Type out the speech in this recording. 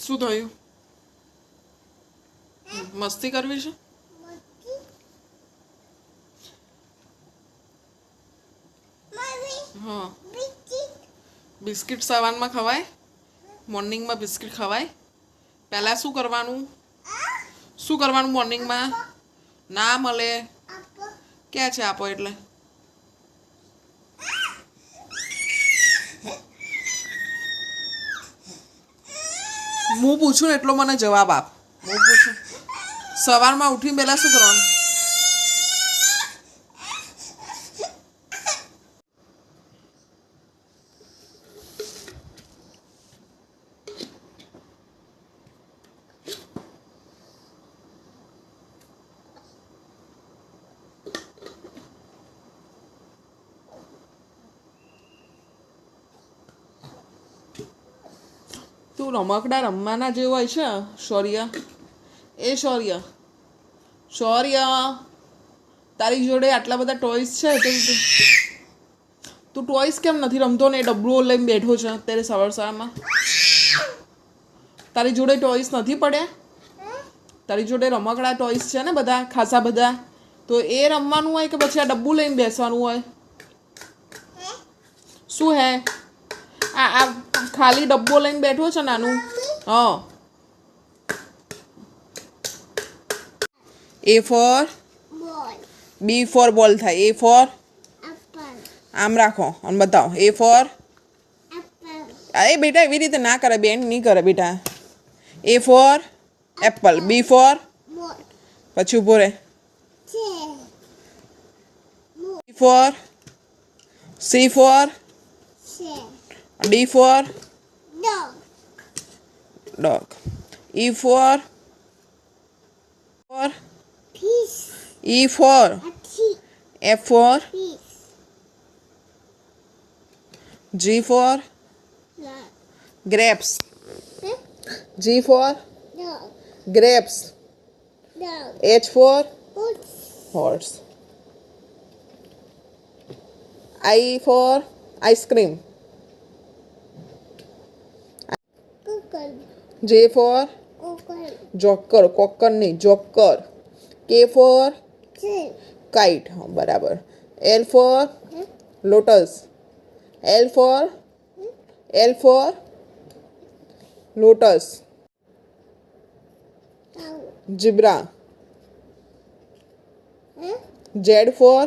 શું થયું? મસ્તી કરવી છે? હા. બિસ્કિટ સવારમાં ખવાય? મોર્નિંગમાં બિસ્કિટ ખવાય? પહેલાં શું કરવાનું? શું કરવાનું મોર્નિંગમાં? ના મળે. ક્યાં છે આપો એટલે? હું પૂછું એટલો મને જવાબ આપ. હું પૂછું સવારમાં ઉઠીને પહેલાં શું કરવાનું? તું રમકડા રમવાના જે હોય છે શૌર્ય, એ શૌર્ય શૌર્ય તારી જોડે આટલા બધા ટોયસ છે તો તું ટોયસ કેમ નથી રમતો ને એ ડબલુઓ લઈને બેઠો છે અત્યારે સવારમાં? તારી જોડે ટોયસ નથી પડ્યા? તારી જોડે રમકડા ટોયસ છે ને બધા ખાસા બધા, તો એ રમવાનું હોય કે પછી આ ડબ્બુ લઈને બેસવાનું હોય? શું હે? આ ખાલી ડબ્બો લઈને બેઠો છે નાનું? હા. A for B for બોલ થાય. A for આમ રાખો અને બતાવો. A for અરે બેટા એવી રીતે ના કરે, બેન નહીં કરે બેટા. A for Apple. B for પછી ઉભો રહે. C for C for D for dog. E for E for F for G for grapes. G for grapes. H for horse. I for ice cream. J for joker. કોકર નહીં, joker. K for kite. હા બરાબર. L for lotus. L for lotus. Zebra. Z for